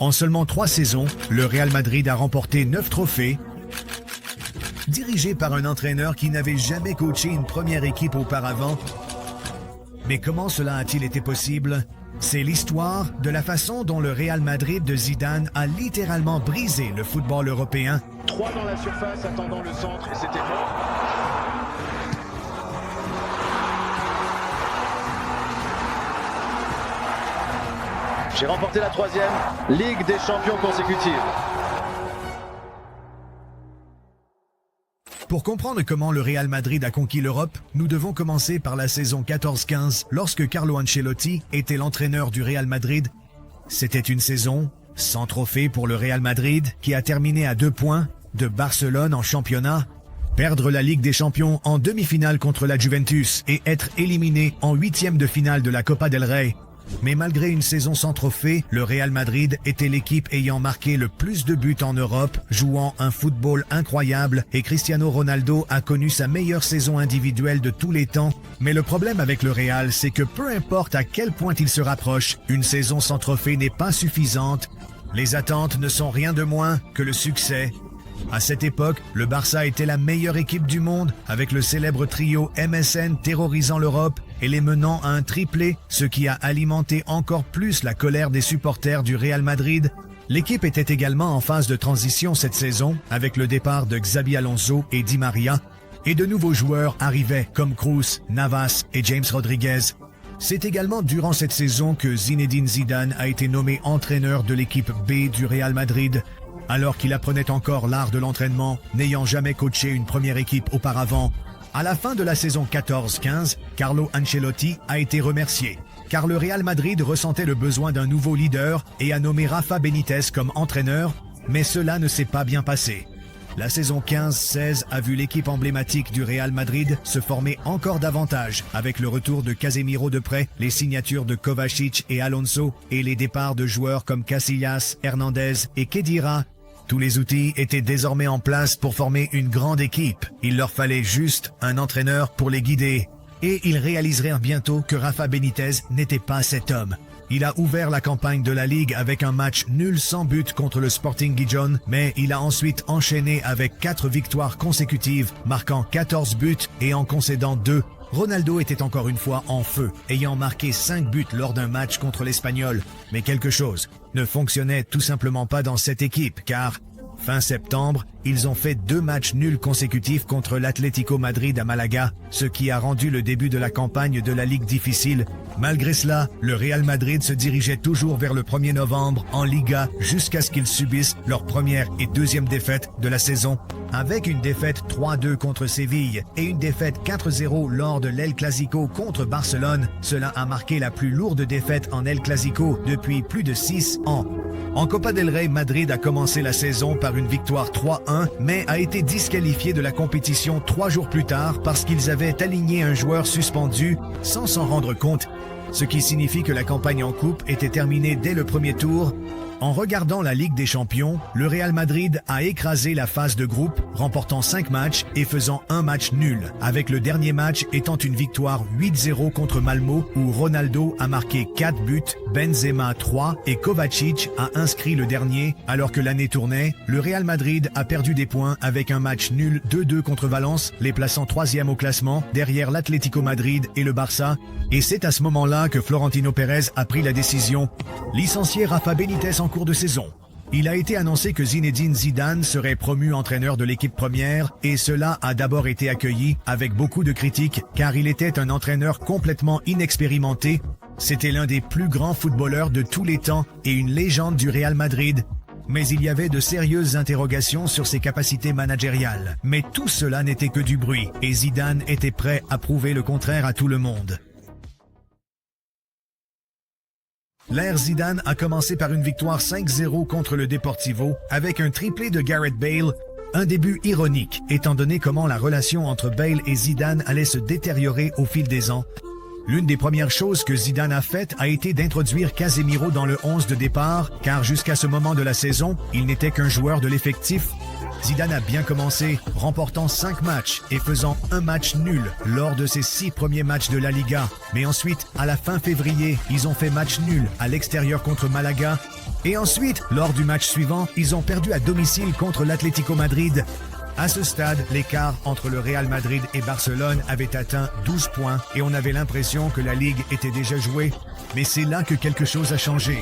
En seulement 3 saisons, le Real Madrid a remporté 9 trophées. Dirigé par un entraîneur qui n'avait jamais coaché une première équipe auparavant. Mais comment cela a-t-il été possible? C'est l'histoire de la façon dont le Real Madrid de Zidane a littéralement brisé le football européen. 3 dans la surface, attendant le centre, et c'était bon. J'ai remporté la 3e Ligue des champions consécutive. Pour comprendre comment le Real Madrid a conquis l'Europe, nous devons commencer par la saison 14-15, lorsque Carlo Ancelotti était l'entraîneur du Real Madrid. C'était une saison sans trophée pour le Real Madrid, qui a terminé à 2 points de Barcelone en championnat, perdre la Ligue des champions en demi-finale contre la Juventus et être éliminé en 8e de finale de la Copa del Rey. Mais malgré une saison sans trophée, le Real Madrid était l'équipe ayant marqué le plus de buts en Europe, jouant un football incroyable, et Cristiano Ronaldo a connu sa meilleure saison individuelle de tous les temps. Mais le problème avec le Real, c'est que peu importe à quel point il se rapproche, une saison sans trophée n'est pas suffisante. Les attentes ne sont rien de moins que le succès. À cette époque, le Barça était la meilleure équipe du monde, avec le célèbre trio MSN terrorisant l'Europe et les menant à un triplé, ce qui a alimenté encore plus la colère des supporters du Real Madrid. L'équipe était également en phase de transition cette saison, avec le départ de Xabi Alonso et Di Maria, et de nouveaux joueurs arrivaient comme Kroos, Navas et James Rodriguez. C'est également durant cette saison que Zinedine Zidane a été nommé entraîneur de l'équipe B du Real Madrid, alors qu'il apprenait encore l'art de l'entraînement, n'ayant jamais coaché une première équipe auparavant. À la fin de la saison 14-15, Carlo Ancelotti a été remercié, car le Real Madrid ressentait le besoin d'un nouveau leader et a nommé Rafa Benitez comme entraîneur, mais cela ne s'est pas bien passé. La saison 15-16 a vu l'équipe emblématique du Real Madrid se former encore davantage, avec le retour de Casemiro de près, les signatures de Kovacic et Alonso, et les départs de joueurs comme Casillas, Hernandez et Khedira. Tous les outils étaient désormais en place pour former une grande équipe. Il leur fallait juste un entraîneur pour les guider. Et ils réalisèrent bientôt que Rafa Benitez n'était pas cet homme. Il a ouvert la campagne de la Ligue avec un match nul sans but contre le Sporting Gijón, mais il a ensuite enchaîné avec 4 victoires consécutives, marquant 14 buts et en concédant 2. Ronaldo était encore une fois en feu, ayant marqué 5 buts lors d'un match contre l'Espagnol. Mais quelque chose ne fonctionnait tout simplement pas dans cette équipe, car fin septembre, ils ont fait 2 matchs nuls consécutifs contre l'Atlético Madrid à Malaga, ce qui a rendu le début de la campagne de la Ligue difficile. Malgré cela, le Real Madrid se dirigeait toujours vers le 1er novembre en Liga jusqu'à ce qu'ils subissent leur première et deuxième défaite de la saison. Avec une défaite 3-2 contre Séville et une défaite 4-0 lors de l'El Clasico contre Barcelone, cela a marqué la plus lourde défaite en El Clasico depuis plus de 6 ans. En Copa del Rey, Madrid a commencé la saison par une victoire 3-1, mais a été disqualifié de la compétition 3 jours plus tard parce qu'ils avaient aligné un joueur suspendu sans s'en rendre compte, ce qui signifie que la campagne en coupe était terminée dès le premier tour. En regardant la Ligue des Champions, le Real Madrid a écrasé la phase de groupe, remportant 5 matchs et faisant un match nul, avec le dernier match étant une victoire 8-0 contre Malmo, où Ronaldo a marqué 4 buts, Benzema 3 et Kovacic a inscrit le dernier. Alors que l'année tournait, le Real Madrid a perdu des points avec un match nul 2-2 contre Valence, les plaçant 3e au classement, derrière l'Atlético Madrid et le Barça. Et c'est à ce moment-là que Florentino Pérez a pris la décision, licencier Rafa Benitez en cours de saison. Il a été annoncé que Zinedine Zidane serait promu entraîneur de l'équipe première et cela a d'abord été accueilli avec beaucoup de critiques car il était un entraîneur complètement inexpérimenté. C'était l'un des plus grands footballeurs de tous les temps et une légende du Real Madrid. Mais il y avait de sérieuses interrogations sur ses capacités managériales. Mais tout cela n'était que du bruit et Zidane était prêt à prouver le contraire à tout le monde. L'ère Zidane a commencé par une victoire 5-0 contre le Deportivo avec un triplé de Gareth Bale, un début ironique étant donné comment la relation entre Bale et Zidane allait se détériorer au fil des ans. L'une des premières choses que Zidane a faites a été d'introduire Casemiro dans le 11 de départ, car jusqu'à ce moment de la saison, il n'était qu'un joueur de l'effectif. Zidane a bien commencé, remportant 5 matchs et faisant un match nul lors de ses 6 premiers matchs de la Liga. Mais ensuite, à la fin février, ils ont fait match nul à l'extérieur contre Malaga. Et ensuite, lors du match suivant, ils ont perdu à domicile contre l'Atlético Madrid. À ce stade, l'écart entre le Real Madrid et Barcelone avait atteint 12 points et on avait l'impression que la Ligue était déjà jouée. Mais c'est là que quelque chose a changé.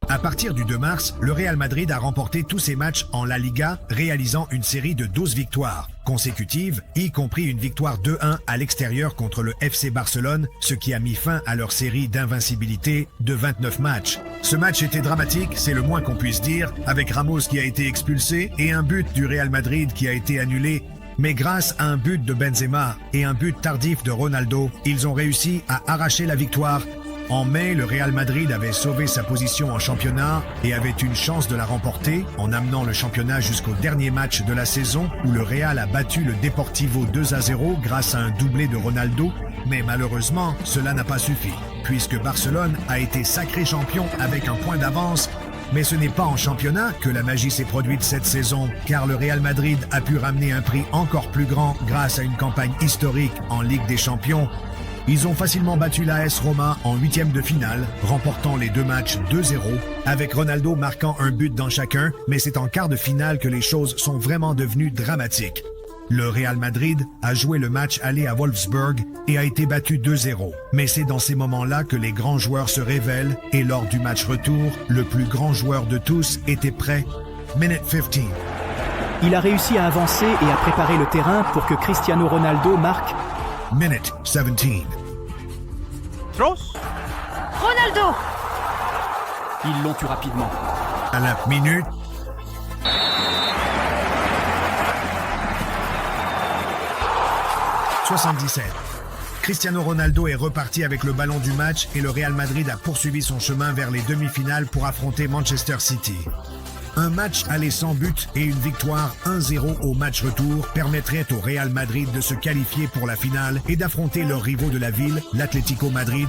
À partir du 2 mars, le Real Madrid a remporté tous ses matchs en La Liga, réalisant une série de 12 victoires consécutives, y compris une victoire 2-1 à l'extérieur contre le FC Barcelone, ce qui a mis fin à leur série d'invincibilité de 29 matchs. Ce match était dramatique, c'est le moins qu'on puisse dire, avec Ramos qui a été expulsé et un but du Real Madrid qui a été annulé. Mais grâce à un but de Benzema et un but tardif de Ronaldo, ils ont réussi à arracher la victoire. En mai, le Real Madrid avait sauvé sa position en championnat et avait une chance de la remporter en amenant le championnat jusqu'au dernier match de la saison où le Real a battu le Deportivo 2-0 grâce à un doublé de Ronaldo. Mais malheureusement, cela n'a pas suffi, puisque Barcelone a été sacré champion avec un point d'avance. Mais ce n'est pas en championnat que la magie s'est produite cette saison, car le Real Madrid a pu ramener un prix encore plus grand grâce à une campagne historique en Ligue des Champions. Ils ont facilement battu l'AS Roma en 8e de finale, remportant les 2 matchs 2-0, avec Ronaldo marquant un but dans chacun, mais c'est en quart de finale que les choses sont vraiment devenues dramatiques. Le Real Madrid a joué le match aller à Wolfsburg et a été battu 2-0. Mais c'est dans ces moments-là que les grands joueurs se révèlent et lors du match retour, le plus grand joueur de tous était prêt. Minute 15. Il a réussi à avancer et à préparer le terrain pour que Cristiano Ronaldo marque. Minute 17. Kroos. Ronaldo. Ils l'ont eu rapidement. À la minute. « 77. Cristiano Ronaldo est reparti avec le ballon du match et le Real Madrid a poursuivi son chemin vers les demi-finales pour affronter Manchester City. Un match aller sans but et une victoire 1-0 au match retour permettrait au Real Madrid de se qualifier pour la finale et d'affronter leurs rivaux de la ville, l'Atlético Madrid.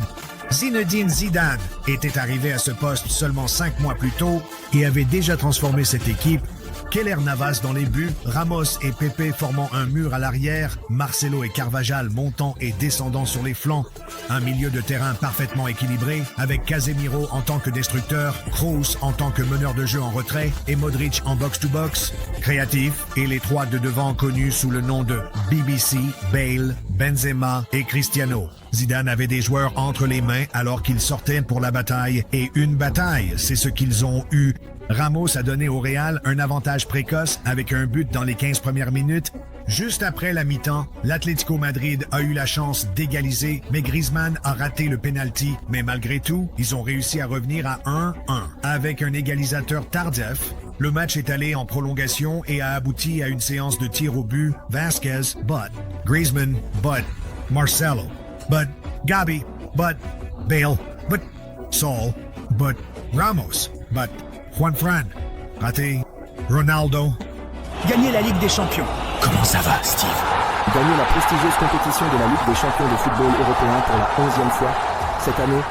Zinedine Zidane était arrivé à ce poste seulement 5 mois plus tôt et avait déjà transformé cette équipe. Keller Navas dans les buts, Ramos et Pepe formant un mur à l'arrière, Marcelo et Carvajal montant et descendant sur les flancs. Un milieu de terrain parfaitement équilibré, avec Casemiro en tant que destructeur, Kroos en tant que meneur de jeu en retrait et Modric en box-to-box. Créatif, et les 3 de devant connus sous le nom de BBC, Bale, Benzema et Cristiano. Zidane avait des joueurs entre les mains alors qu'ils sortaient pour la bataille, et une bataille, c'est ce qu'ils ont eu. Ramos a donné au Real un avantage précoce avec un but dans les 15 premières minutes. Juste après la mi-temps, l'Atlético Madrid a eu la chance d'égaliser, mais Griezmann a raté le penalty. Mais malgré tout, ils ont réussi à revenir à 1-1 avec un égalisateur tardif. Le match est allé en prolongation et a abouti à une séance de tirs au but. Vasquez, but Griezmann, but Marcelo, but Gabi, but Bale, but Saul, but Ramos, but Juanfran, raté, Ronaldo. Gagner la Ligue des Champions. Comment ça va, Steve? Gagner la prestigieuse compétition de la Ligue des Champions de football européen pour la 11e fois. Cette année,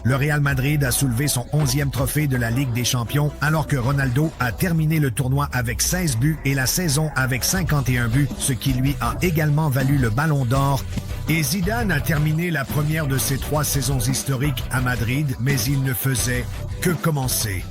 le Real Madrid a soulevé son 11e trophée de la Ligue des Champions, alors que Ronaldo a terminé le tournoi avec 16 buts et la saison avec 51 buts, ce qui lui a également valu le Ballon d'Or. Et Zidane a terminé la première de ses 3 saisons historiques à Madrid, mais il ne faisait que commencer.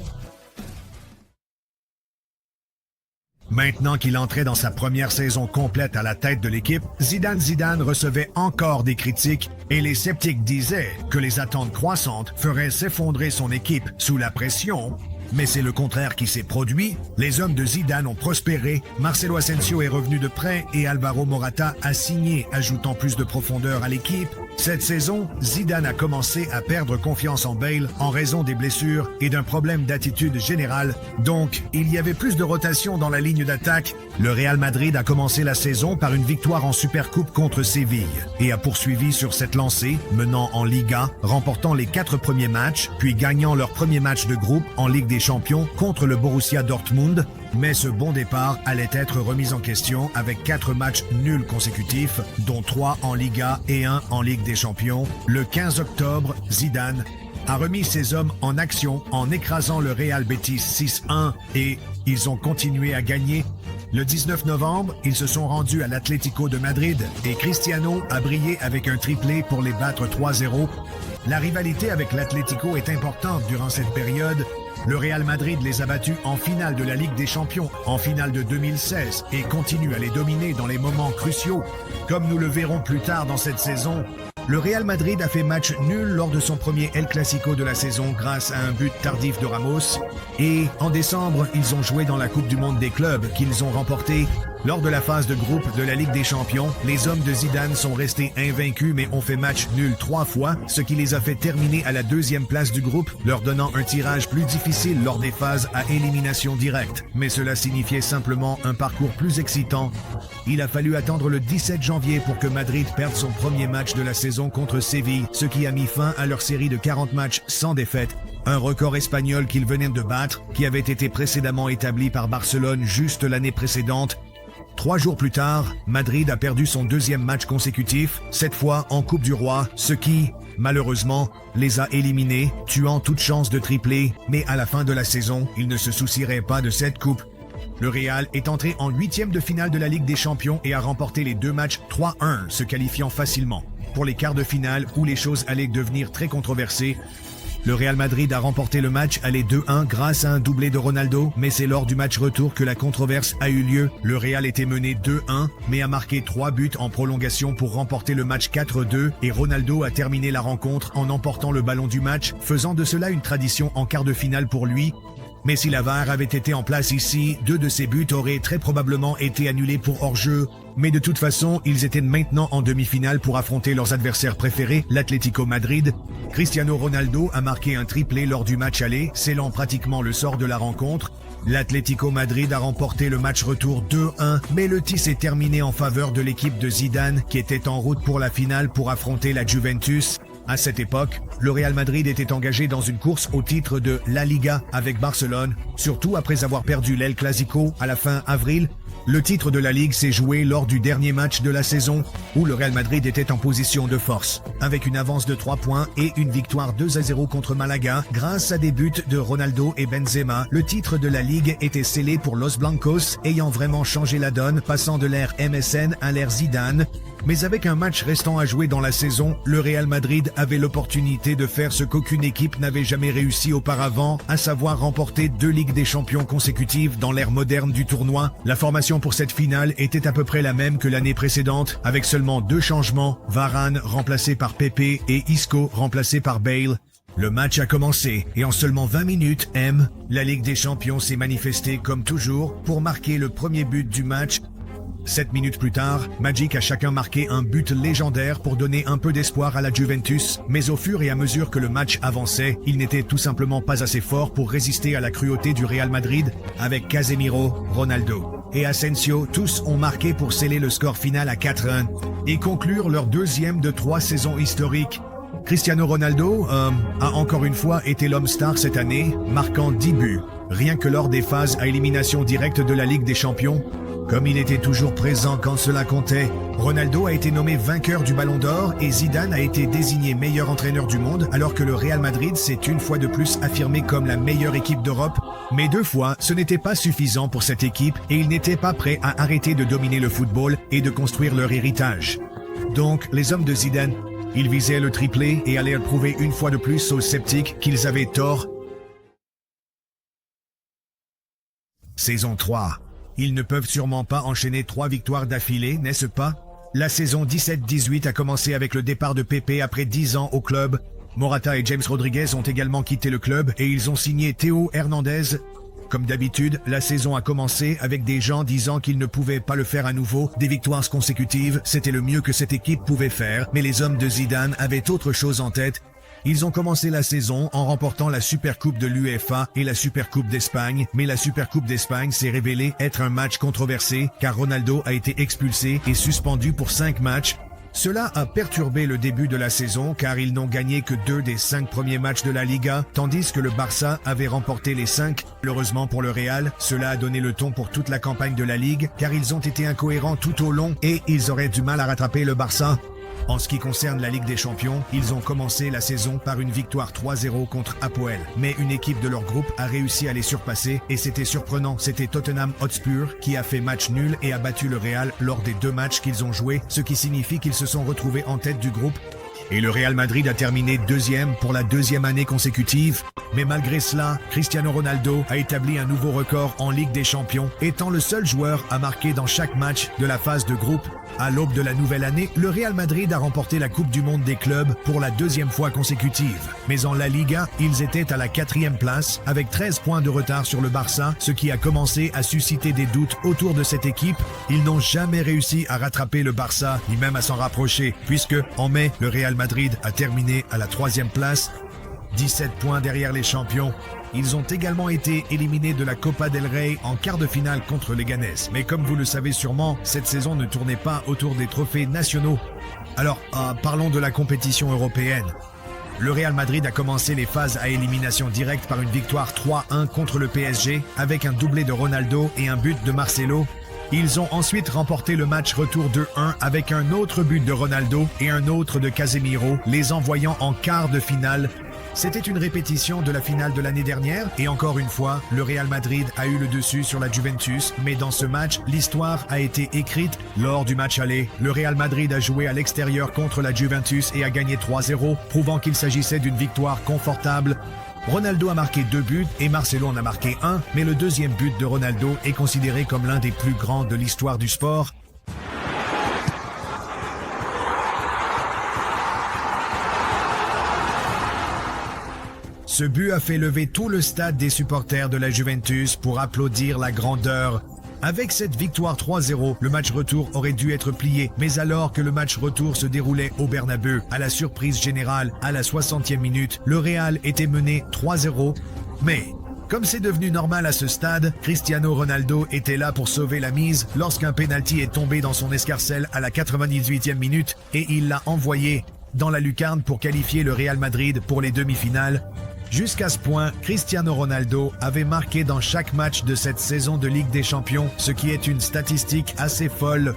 Maintenant qu'il entrait dans sa première saison complète à la tête de l'équipe, Zidane recevait encore des critiques et les sceptiques disaient que les attentes croissantes feraient s'effondrer son équipe sous la pression. Mais c'est le contraire qui s'est produit. Les hommes de Zidane ont prospéré, Marcelo Asensio est revenu de près et Alvaro Morata a signé, ajoutant plus de profondeur à l'équipe. Cette saison, Zidane a commencé à perdre confiance en Bale en raison des blessures et d'un problème d'attitude générale. Donc, il y avait plus de rotation dans la ligne d'attaque. Le Real Madrid a commencé la saison par une victoire en Supercoupe contre Séville et a poursuivi sur cette lancée, menant en Liga, remportant les 4 premiers matchs, puis gagnant leur premier match de groupe en Ligue des Champions contre le Borussia Dortmund. Mais ce bon départ allait être remis en question avec 4 matchs nuls consécutifs, dont 3 en Liga et 1 en Ligue des Champions. Le 15 octobre, Zidane a remis ses hommes en action en écrasant le Real Betis 6-1 et ils ont continué à gagner. Le 19 novembre, ils se sont rendus à l'Atlético de Madrid et Cristiano a brillé avec un triplé pour les battre 3-0. La rivalité avec l'Atlético est importante durant cette période. Le Real Madrid les a battus en finale de la Ligue des Champions, en finale de 2016, et continue à les dominer dans les moments cruciaux. Comme nous le verrons plus tard dans cette saison, le Real Madrid a fait match nul lors de son premier El Clasico de la saison grâce à un but tardif de Ramos. Et en décembre, ils ont joué dans la Coupe du Monde des clubs qu'ils ont remportée. Lors de la phase de groupe de la Ligue des Champions, les hommes de Zidane sont restés invaincus mais ont fait match nul 3 fois, ce qui les a fait terminer à la 2e place du groupe, leur donnant un tirage plus difficile lors des phases à élimination directe. Mais cela signifiait simplement un parcours plus excitant. Il a fallu attendre le 17 janvier pour que Madrid perde son premier match de la saison contre Séville, ce qui a mis fin à leur série de 40 matchs sans défaite. Un record espagnol qu'ils venaient de battre, qui avait été précédemment établi par Barcelone juste l'année précédente. 3 jours plus tard, Madrid a perdu son 2e match consécutif, cette fois en Coupe du Roi, ce qui, malheureusement, les a éliminés, tuant toute chance de tripler, mais à la fin de la saison, ils ne se soucieraient pas de cette coupe. Le Real est entré en 8e de finale de la Ligue des Champions et a remporté les 2 matchs 3-1, se qualifiant facilement. Pour les quarts de finale, où les choses allaient devenir très controversées, le Real Madrid a remporté le match aller 2-1 grâce à un doublé de Ronaldo, mais c'est lors du match retour que la controverse a eu lieu. Le Real était mené 2-1, mais a marqué 3 buts en prolongation pour remporter le match 4-2, et Ronaldo a terminé la rencontre en emportant le ballon du match, faisant de cela une tradition en quart de finale pour lui. Mais si la VAR avait été en place ici, 2 de ses buts auraient très probablement été annulés pour hors-jeu. Mais de toute façon, ils étaient maintenant en demi-finale pour affronter leurs adversaires préférés, l'Atlético Madrid. Cristiano Ronaldo a marqué un triplé lors du match aller, scellant pratiquement le sort de la rencontre. L'Atlético Madrid a remporté le match retour 2-1, mais le tir s'est terminé en faveur de l'équipe de Zidane, qui était en route pour la finale pour affronter la Juventus. À cette époque, le Real Madrid était engagé dans une course au titre de La Liga avec Barcelone, surtout après avoir perdu l'El Clasico à la fin avril. Le titre de la Ligue s'est joué lors du dernier match de la saison, où le Real Madrid était en position de force, avec une avance de 3 points et une victoire 2-0 contre Malaga. Grâce à des buts de Ronaldo et Benzema, le titre de la Ligue était scellé pour Los Blancos, ayant vraiment changé la donne, passant de l'ère MSN à l'ère Zidane. Mais avec un match restant à jouer dans la saison, le Real Madrid avait l'opportunité de faire ce qu'aucune équipe n'avait jamais réussi auparavant, à savoir remporter 2 Ligues des Champions consécutives dans l'ère moderne du tournoi. La formation pour cette finale était à peu près la même que l'année précédente, avec seulement 2 changements, Varane remplacé par Pepe et Isco remplacé par Bale. Le match a commencé et en seulement 20 minutes, la Ligue des Champions s'est manifestée comme toujours pour marquer le premier but du match. 7 minutes plus tard, Magic a chacun marqué un but légendaire pour donner un peu d'espoir à la Juventus, mais au fur et à mesure que le match avançait, il n'était tout simplement pas assez fort pour résister à la cruauté du Real Madrid, avec Casemiro, Ronaldo et Asensio, tous ont marqué pour sceller le score final à 4-1 et conclure leur 2e de 3 saisons historiques. Cristiano Ronaldo a encore une fois été l'homme star cette année, marquant 10 buts, rien que lors des phases à élimination directe de la Ligue des Champions. Comme il était toujours présent quand cela comptait, Ronaldo a été nommé vainqueur du Ballon d'Or et Zidane a été désigné meilleur entraîneur du monde, alors que le Real Madrid s'est une fois de plus affirmé comme la meilleure équipe d'Europe. Mais 2 fois, ce n'était pas suffisant pour cette équipe et ils n'étaient pas prêts à arrêter de dominer le football et de construire leur héritage. Donc, les hommes de Zidane, ils visaient le triplé et allaient prouver une fois de plus aux sceptiques qu'ils avaient tort. Saison 3. Ils ne peuvent sûrement pas enchaîner 3 victoires d'affilée, n'est-ce pas? La saison 17-18 a commencé avec le départ de Pepe après 10 ans au club. Morata et James Rodriguez ont également quitté le club et ils ont signé Théo Hernandez. Comme d'habitude, la saison a commencé avec des gens disant qu'ils ne pouvaient pas le faire à nouveau. Des victoires consécutives, c'était le mieux que cette équipe pouvait faire, mais les hommes de Zidane avaient autre chose en tête. Ils ont commencé la saison en remportant la Supercoupe de l'UEFA et la Supercoupe d'Espagne, mais la Supercoupe d'Espagne s'est révélée être un match controversé car Ronaldo a été expulsé et suspendu pour 5 matchs. Cela a perturbé le début de la saison car ils n'ont gagné que 2 des 5 premiers matchs de la Liga, tandis que le Barça avait remporté les 5. Malheureusement pour le Real, cela a donné le ton pour toute la campagne de la Ligue car ils ont été incohérents tout au long et ils auraient du mal à rattraper le Barça. En ce qui concerne la Ligue des Champions, ils ont commencé la saison par une victoire 3-0 contre Apoel. Mais une équipe de leur groupe a réussi à les surpasser et c'était surprenant. C'était Tottenham Hotspur qui a fait match nul et a battu le Real lors des 2 matchs qu'ils ont joués, ce qui signifie qu'ils se sont retrouvés en tête du groupe. Et le Real Madrid a terminé deuxième pour la deuxième année consécutive. Mais malgré cela, Cristiano Ronaldo a établi un nouveau record en Ligue des Champions, étant le seul joueur à marquer dans chaque match de la phase de groupe. À l'aube de la nouvelle année, le Real Madrid a remporté la Coupe du Monde des clubs pour la deuxième fois consécutive. Mais en La Liga, ils étaient à la 4e place, avec 13 points de retard sur le Barça, ce qui a commencé à susciter des doutes autour de cette équipe. Ils n'ont jamais réussi à rattraper le Barça, ni même à s'en rapprocher, puisque en mai, le Real Madrid a terminé à la 3e place, 17 points derrière les champions. Ils ont également été éliminés de la Copa del Rey en quart de finale contre Leganés. Mais comme vous le savez sûrement, cette saison ne tournait pas autour des trophées nationaux. Alors, parlons de la compétition européenne. Le Real Madrid a commencé les phases à élimination directe par une victoire 3-1 contre le PSG, avec un doublé de Ronaldo et un but de Marcelo. Ils ont ensuite remporté le match retour 2-1 avec un autre but de Ronaldo et un autre de Casemiro, les envoyant en quart de finale. C'était une répétition de la finale de l'année dernière et encore une fois, le Real Madrid a eu le dessus sur la Juventus, mais dans ce match, l'histoire a été écrite lors du match aller. Le Real Madrid a joué à l'extérieur contre la Juventus et a gagné 3-0, prouvant qu'il s'agissait d'une victoire confortable. Ronaldo a marqué 2 buts et Marcelo en a marqué 1, mais le deuxième but de Ronaldo est considéré comme l'un des plus grands de l'histoire du sport. Ce but a fait lever tout le stade des supporters de la Juventus pour applaudir la grandeur. Avec cette victoire 3-0, le match retour aurait dû être plié, mais alors que le match retour se déroulait au Bernabeu, à la surprise générale, à la 60e minute, le Real était mené 3-0. Mais, comme c'est devenu normal à ce stade, Cristiano Ronaldo était là pour sauver la mise lorsqu'un pénalty est tombé dans son escarcelle à la 98e minute et il l'a envoyé dans la lucarne pour qualifier le Real Madrid pour les demi-finales. Jusqu'à ce point, Cristiano Ronaldo avait marqué dans chaque match de cette saison de Ligue des Champions, ce qui est une statistique assez folle.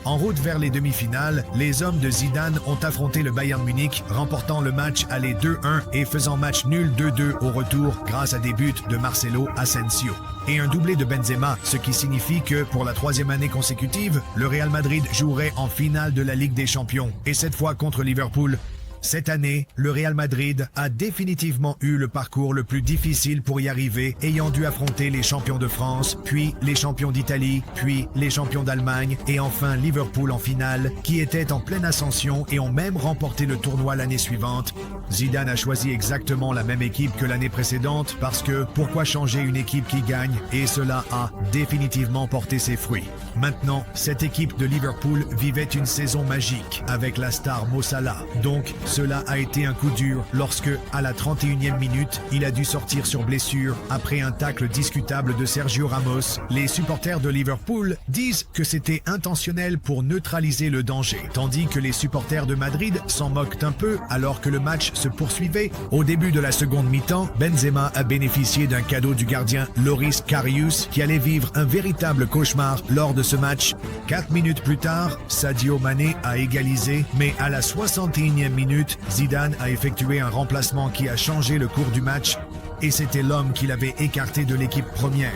En route vers les demi-finales, les hommes de Zidane ont affronté le Bayern Munich, remportant le match aller 2-1 et faisant match nul 2-2 au retour grâce à des buts de Marcelo Asensio et un doublé de Benzema, ce qui signifie que pour la 3e année consécutive, le Real Madrid jouerait en finale de la Ligue des Champions, et cette fois contre Liverpool. Cette année, le Real Madrid a définitivement eu le parcours le plus difficile pour y arriver, ayant dû affronter les champions de France, puis les champions d'Italie, puis les champions d'Allemagne, et enfin Liverpool en finale, qui était en pleine ascension et ont même remporté le tournoi l'année suivante. Zidane a choisi exactement la même équipe que l'année précédente parce que pourquoi changer une équipe qui gagne, et cela a définitivement porté ses fruits. Maintenant, cette équipe de Liverpool vivait une saison magique avec la star Mo Salah, donc cela a été un coup dur lorsque, à la 31e minute, il a dû sortir sur blessure après un tacle discutable de Sergio Ramos. Les supporters de Liverpool disent que c'était intentionnel pour neutraliser le danger, tandis que les supporters de Madrid s'en moquent un peu alors que le match se poursuivait. Au début de la seconde mi-temps, Benzema a bénéficié d'un cadeau du gardien Loris Karius qui allait vivre un véritable cauchemar lors de ce match. 4 minutes plus tard, Sadio Mané a égalisé, mais à la 61e minute, Zidane a effectué un remplacement qui a changé le cours du match et c'était l'homme qu'il avait écarté de l'équipe première.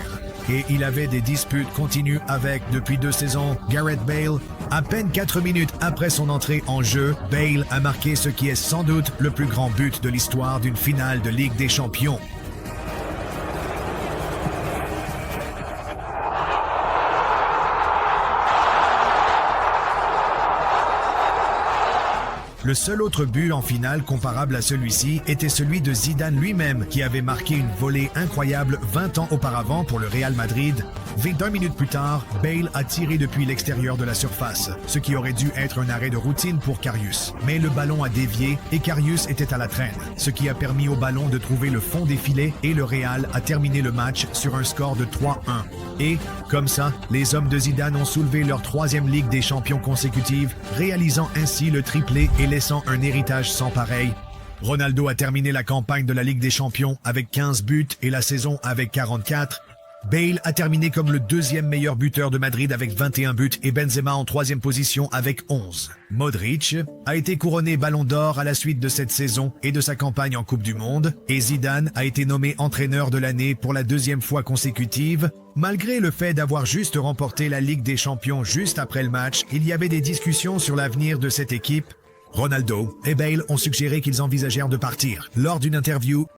Et il avait des disputes continues avec, depuis 2 saisons, Gareth Bale. À peine 4 minutes après son entrée en jeu, Bale a marqué ce qui est sans doute le plus grand but de l'histoire d'une finale de Ligue des Champions. Le seul autre but en finale comparable à celui-ci était celui de Zidane lui-même qui avait marqué une volée incroyable 20 ans auparavant pour le Real Madrid. 21 minutes plus tard, Bale a tiré depuis l'extérieur de la surface, ce qui aurait dû être un arrêt de routine pour Karius. Mais le ballon a dévié et Karius était à la traîne, ce qui a permis au ballon de trouver le fond des filets et le Real a terminé le match sur un score de 3-1. Et, comme ça, les hommes de Zidane ont soulevé leur 3e Ligue des Champions consécutive, réalisant ainsi le triplé et laissant un héritage sans pareil. Ronaldo a terminé la campagne de la Ligue des Champions avec 15 buts et la saison avec 44. Bale a terminé comme le 2e meilleur buteur de Madrid avec 21 buts et Benzema en 3e position avec 11. Modric a été couronné Ballon d'Or à la suite de cette saison et de sa campagne en Coupe du Monde et Zidane a été nommé entraîneur de l'année pour la 2e fois consécutive. Malgré le fait d'avoir juste remporté la Ligue des Champions juste après le match, il y avait des discussions sur l'avenir de cette équipe. Ronaldo et Bale ont suggéré qu'ils envisagèrent de partir. Lors d'une interview,